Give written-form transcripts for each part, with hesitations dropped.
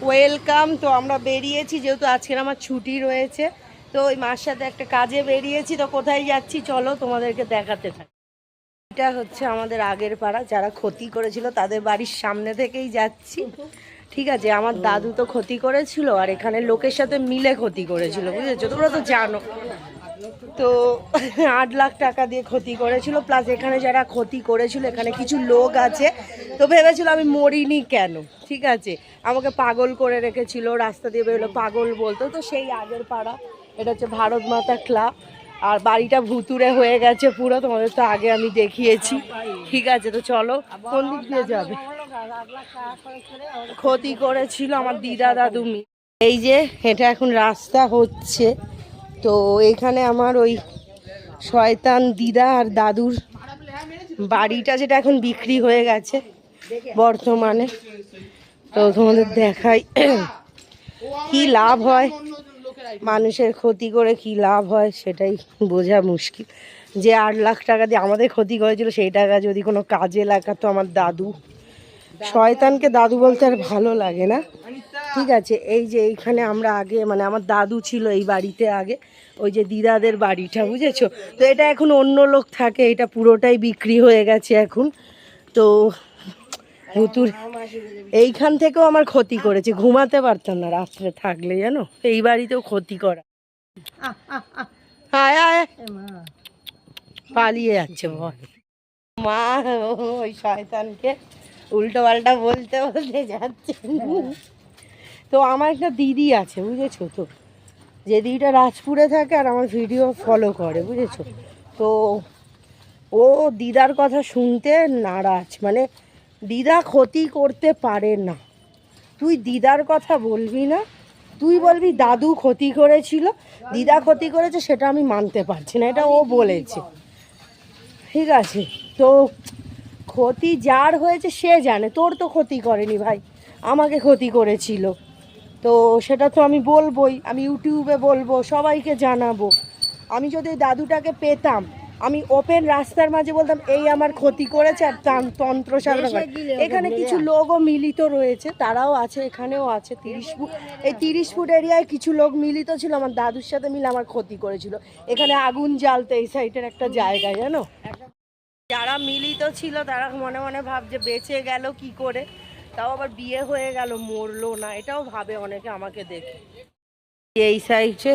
Welcome. তো আমরা বেরিয়েছি, যেহেতু আজকের আমার ছুটি রয়েছে, তো ওই মার সাথে একটা কাজে বেরিয়েছি। তো কোথায় যাচ্ছি চলো তোমাদেরকে দেখাতে থাকি। এটা হচ্ছে আমাদের আগের পাড়া, যারা ক্ষতি করেছিল তাদের বাড়ির সামনে থেকেই যাচ্ছি। ঠিক আছে, আমার দাদু তো ক্ষতি করেছিল, আর এখানে লোকের সাথে মিলে ক্ষতি করেছিল, বুঝেছো, তোমরা তো জানো। তো 8 লাখ টাকা দিয়ে ক্ষতি করেছিল, প্লাস এখানে যারা ক্ষতি করেছিল এখানে কিছু লোক আছে। তো ভেবেছিল আমি মরিনি কেন, ঠিক আছে, আমাকে পাগল করে রেখেছিল, রাস্তা দিয়ে বেরোলো পাগল বলতো। তো সেই আগের পাড়া, এটা হচ্ছে ভারত মাতা ক্লাব। আর বাড়িটা ভুতুরে হয়ে গেছে পুরো, তোমাদের তো আগে আমি দেখিয়েছি। ঠিক আছে, তো চলো কোন দিক দিয়ে যাবে। ক্ষতি করেছিল আমার দিদা দাদু। এই যে এটা এখন রাস্তা হচ্ছে। তো এখানে আমার ওই শয়তান দিদা আর দাদুর বাড়িটা, যেটা এখন বিক্রি হয়ে গেছে বর্তমানে। তো তোমাদের দেখাই কি লাভ হয়, মানুষের ক্ষতি করে কি লাভ হয় সেটাই বোঝা মুশকিল। যে 8 লাখ টাকা দিয়ে আমাদের ক্ষতি করেছিল, সেই টাকা যদি কোনো কাজে লাগাতো আমার দাদু। শয়তানকে দাদু বলতে আর ভালো লাগে না। ঠিক আছে, এই যে এইখানে আমরা আগে, মানে আমার দাদু ছিল এই বাড়িতে আগে, ওই যে দিদাদের বাড়িটা, বুঝেছো। তো এটা এখন অন্য লোক থাকে, এটা পুরোটাই বিক্রি হয়ে গেছে এখন। তো ভুতুর এইখান থেকেও আমার ক্ষতি করেছে, ঘুমাতে পারতাম না রাত্রে থাকলে, জানো, এই বাড়িতেও ক্ষতি করা। আয় আয়, পালিয়ে যাচ্ছে ভয়। মা ওই শয়তানকে উল্টো পাল্টা বলতে বলতে যাচ্ছে। তো আমার একটা দিদি আছে, বুঝেছো, তো যে দিদিটা রাজপুরে থাকে আর আমার ভিডিও ফলো করে, বুঝেছো। তো ও দিদার কথা শুনতে নারাজ, মানে দিদা ক্ষতি করতে পারে না। তুই দিদার কথা বলবি না, তুই বলবি দাদু ক্ষতি করেছিল, দিদা ক্ষতি করেছে, সেটা আমি মানতে পারছি না, এটা ও বলেছে। ঠিক আছে, তো ক্ষতি যার হয়েছে সে জানে, তোর তো ক্ষতি করেনি ভাই, আমাকে ক্ষতি করেছিল। তো সেটা তো আমি বলবোই, আমি ইউটিউবে বলবো, সবাইকে জানাবো। আমি যদি দাদুটাকে পেতাম, আমি ওপেন রাস্তার মাঝে বলতাম এই আমার ক্ষতি করেছে, আর তন্ত্র সাধনা করে। এখানে কিছু লোকও মিলিত রয়েছে, তারাও আছে, এখানেও আছে 30 ফুট, এই 30 ফুট এরিয়ায় কিছু লোক মিলিত ছিল, আমার দাদুর সাথে মিলে আমার ক্ষতি করেছিল। এখানে আগুন জ্বালতে এই সাইডের একটা জায়গায়, জানো, যারা মিলিত ছিল তারা মনে মনে ভাবছে বেঁচে গেল কি করে, তাও আবার বিয়ে হয়ে গেল, মরলো না, এটাও ভাবে অনেকে আমাকে দেখে। এই সাইডে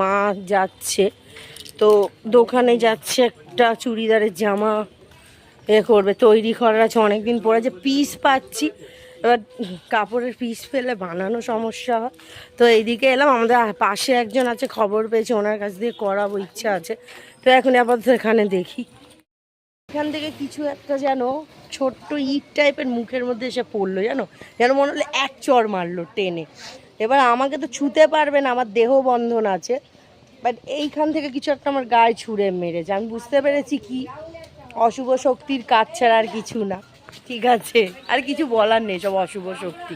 মা যাচ্ছে, তো দোকানে যাচ্ছে, একটা চুড়িদারের জামা করবে, তৈরি করার আছে, অনেকদিন পরে যে পিস পাচ্ছি, এবার কাপড়ের পিস পেলে বানানো সমস্যা হয়। তো এইদিকে এলাম, আমাদের পাশে একজন আছে, খবর পেয়েছে, ওনার কাছ দিয়ে করাবো, ইচ্ছা আছে। তো এখন আপাতত এখানে দেখি। এখান থেকে কিছু একটা যেন ছোট্ট ইট টাইপের মুখের মধ্যে এসে পড়লো, জানো, যেন মনে হলো এক চড় মারলো টেনে। এবার আমাকে তো ছুতে পারবে না, আমার দেহ বন্ধন আছে, বাট এইখান থেকে কিছু একটা আমার গায়ে ছুঁড়ে মেরেছে। আমি বুঝতে পেরেছি কি অশুভ শক্তির কাজ ছাড়া আর কিছু না। ঠিক আছে, আর কিছু বলার নেই, সব অশুভ শক্তি।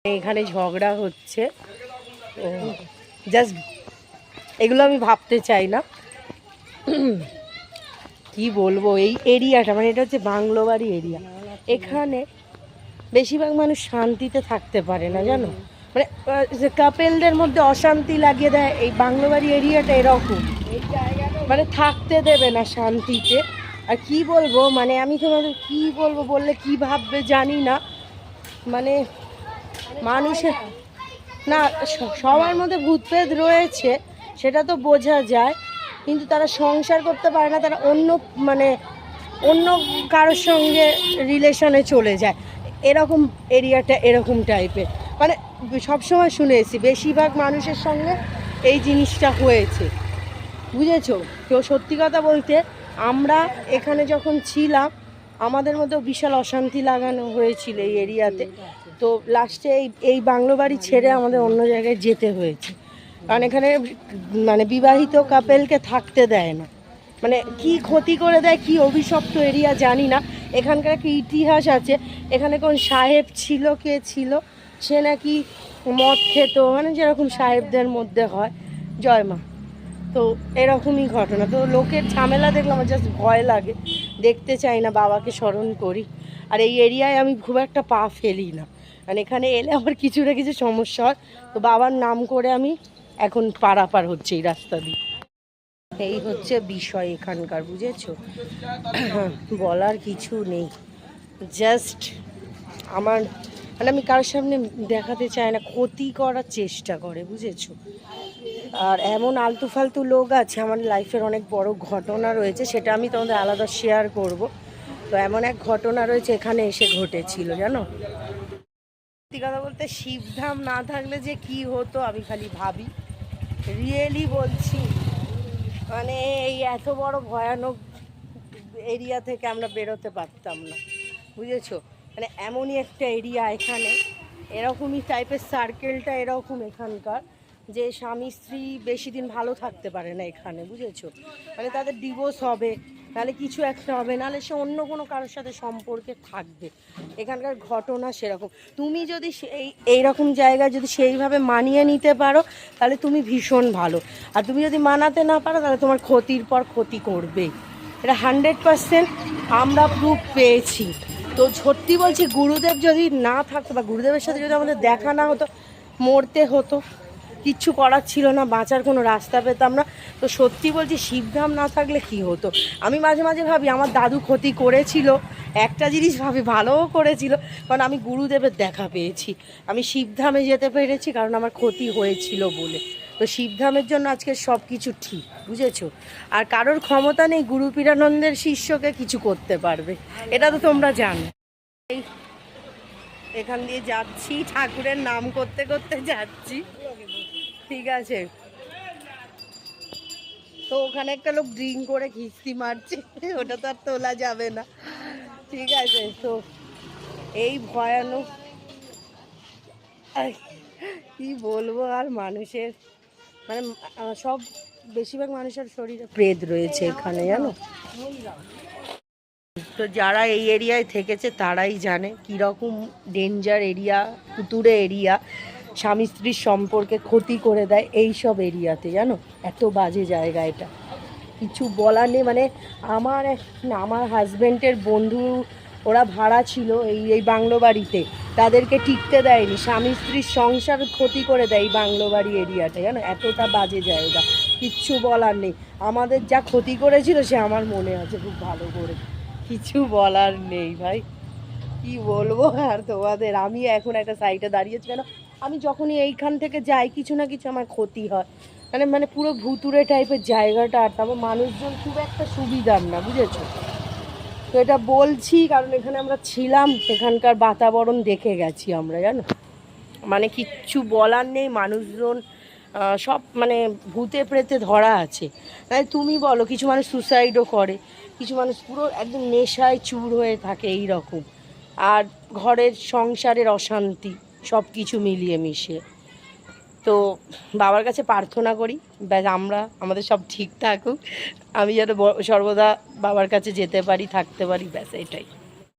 এখানে ঝগড়া হচ্ছে, জাস্ট এগুলো আমি ভাবতে চাই না। কি বলবো, এই এরিয়াটা, মানে এটা হচ্ছে বাংলোবাড়ি এরিয়া, এখানে বেশিরভাগ মানুষ শান্তিতে থাকতে পারে না, জানো, মানে কাপেলদের মধ্যে অশান্তি লাগিয়ে দেয়। এই বাংলোবাড়ি এরিয়াটা এরকম, মানে থাকতে দেবে না শান্তিতে। আর কি বলবো, মানে আমি তোমাদের কি বলবো, বললে কি ভাববে জানি না, মানে মানুষের না, সবার মধ্যে ভূতপ্রেত রয়েছে সেটা তো বোঝা যায়, কিন্তু তারা সংসার করতে পারে না, তারা অন্য কারোর সঙ্গে রিলেশনে চলে যায়, এরকম এরিয়াটা এরকম টাইপের। মানে সবসময় শুনে এসেছি বেশিরভাগ মানুষের সঙ্গে এই জিনিসটা হয়েছে, বুঝেছো। তো সত্যি কথা বলতে, আমরা এখানে যখন ছিলাম আমাদের মধ্যেও বিশাল অশান্তি লাগানো হয়েছিল এই এরিয়াতে। তো লাস্টে এই বাংলো বাড়ি ছেড়ে আমাদের অন্য জায়গায় যেতে হয়েছে, কারণ এখানে মানে বিবাহিত কাপেলকে থাকতে দেয় না। মানে কি ক্ষতি করে দেয়, কি অভিশপ্ত এরিয়া জানি না। এখানকার কি ইতিহাস আছে, এখানে কোন সাহেব ছিল, কে ছিল, সে নাকি মদ খেত, মানে যেরকম সাহেবদের মধ্যে হয়, জয় মা। তো এরকমই ঘটনা। তো লোকের ঝামেলা দেখলে আমার জাস্ট ভয় লাগে, দেখতে চাই না, বাবাকে স্মরণ করি। আর এই এরিয়ায় আমি খুব একটা পা ফেলি না, মানে এখানে এলে আমার কিছু না কিছু সমস্যা হয়। তো বাবার নাম করে আমি এখন পারাপার হচ্ছে এই রাস্তা দিয়ে। এই হচ্ছে বিষয় এখানকার, বুঝেছো? বলার কিছু নেই, জাস্ট আমার মানে আমি কারোর সামনে দেখাতে চাই না, ক্ষতি করার চেষ্টা করে, বুঝেছো? আর এমন আলতু ফালতু লোক আছে, আমার লাইফের অনেক বড় ঘটনা রয়েছে, সেটা আমি তোমাদের আলাদা শেয়ার করব। তো এমন এক ঘটনা রয়েছে এখানে এসে ঘটেছিল, জানো? সত্যি কথা বলতে শিবধাম না থাকলে যে কি হতো আমি খালি ভাবি, রিয়েলি বলছি। মানে এই এত বড় ভয়ানক এরিয়া থেকে আমরা বেরোতে পারতাম না, বুঝেছো? মানে এমনই একটা এরিয়া এখানে, এরকমই টাইপের সার্কেলটা এরকম এখানকার, যে স্বামী স্ত্রী বেশি দিন ভালো থাকতে পারে না এখানে, বুঝেছো? মানে তাদের ডিভোর্স হবে, নাহলে কিছু একটা হবে, নাহলে সে অন্য কোনো কারোর সাথে সম্পর্কে থাকবে। এখানকার ঘটনা সেরকম। তুমি যদি এইরকম জায়গায় যদি সেইভাবে মানিয়ে নিতে পারো তাহলে তুমি ভীষণ ভালো, আর তুমি যদি মানাতে না পারো তাহলে তোমার ক্ষতির পর ক্ষতি করবেই। এটা 100% আমরা প্রুফ পেয়েছি। তো সত্যি বলছি, গুরুদেব যদি না থাকতো বা গুরুদেবের সাথে যদি আমাদের দেখা না হতো, মরতে হতো, কিচ্ছু করার ছিল না, বাঁচার কোনো রাস্তা পেতাম না। তো সত্যি বলছি, শিবধাম না থাকলে কি হতো। আমি মাঝে মাঝে ভাবি আমার দাদু ক্ষতি করেছিল, একটা জিনিস ভাবি ভালোও করেছিল, কারণ আমি গুরুদেবের দেখা পেয়েছি। আমি শিবধামে যেতে পেরেছি কারণ আমার ক্ষতি হয়েছিল বলে। তো শিবধামের জন্য আজকে সব কিছু ঠিক, বুঝেছো? আর কারোর ক্ষমতা নেই গুরু পীরানন্দের শিষ্যকে কিছু করতে পারবে, এটা তো তোমরা জানো। এখান দিয়ে যাচ্ছি, ঠাকুরের নাম করতে করতে যাচ্ছি, ঠিক আছে? তো ওখানে একটা লোক ড্রিঙ্ক করে খিস্তি মারছে, ওটা তো আর তোলা যাবে না, ঠিক আছে? তো এই ভয়ানক, কি বলবো আর, মানুষের মানে সব বেশিরভাগ মানুষের শরীরে প্রেত রয়েছে এখানে, জানো? তো যারা এই এরিয়ায় থেকেছে তারাই জানে কীরকম ডেঞ্জার এরিয়া, কুতুরে এরিয়া, স্বামী স্ত্রীর সম্পর্কে ক্ষতি করে দেয় এই সব এরিয়াতে, জানো? এত বাজে জায়গা এটা, কিছু বলার নেই। মানে আমার হাজব্যান্ডের বন্ধু, ওরা ভাড়া ছিল এই বাংলো বাড়িতে, তাদেরকে টিকতে দেয়নি, স্বামী স্ত্রীর সংসার ক্ষতি করে দেয় এই বাংলো বাড়ি এরিয়াটা, জানো? এতটা বাজে জায়গা, কিচ্ছু বলার নেই। আমাদের যা ক্ষতি করেছিল সে আমার মনে আছে খুব ভালো করে, কিছু বলার নেই ভাই, কি বলবো আর তোমাদের। আমি এখন একটা সাইডে দাঁড়িয়েছি, কেন আমি যখনই এইখান থেকে যাই কিছু না কিছু আমার ক্ষতি হয়, মানে পুরো ভুতুরে টাইপের জায়গাটা। আর তারপর মানুষজন খুব একটা সুবিধার না, বুঝেছো? তো এটা বলছি কারণ এখানে আমরা ছিলাম, এখানকার বাতাবরণ দেখে গেছি আমরা, জানো? মানে কিচ্ছু বলার নেই, মানুষজন সব মানে ভূতে প্রেতে ধরা আছে। মানে তুমি বলো, কিছু মানুষ সুসাইডও করে, কিছু মানুষ পুরো একদম নেশায় চুর হয়ে থাকে এই রকম। আর ঘরের সংসারের অশান্তি, সব কিছু মিলিয়ে মিশিয়ে। তো বাবার কাছে প্রার্থনা করি ব্যাস আমাদের সব ঠিক থাকুক, আমি যাতে সর্বদা বাবার কাছে যেতে পারি, থাকতে পারি, ব্যাস এটাই।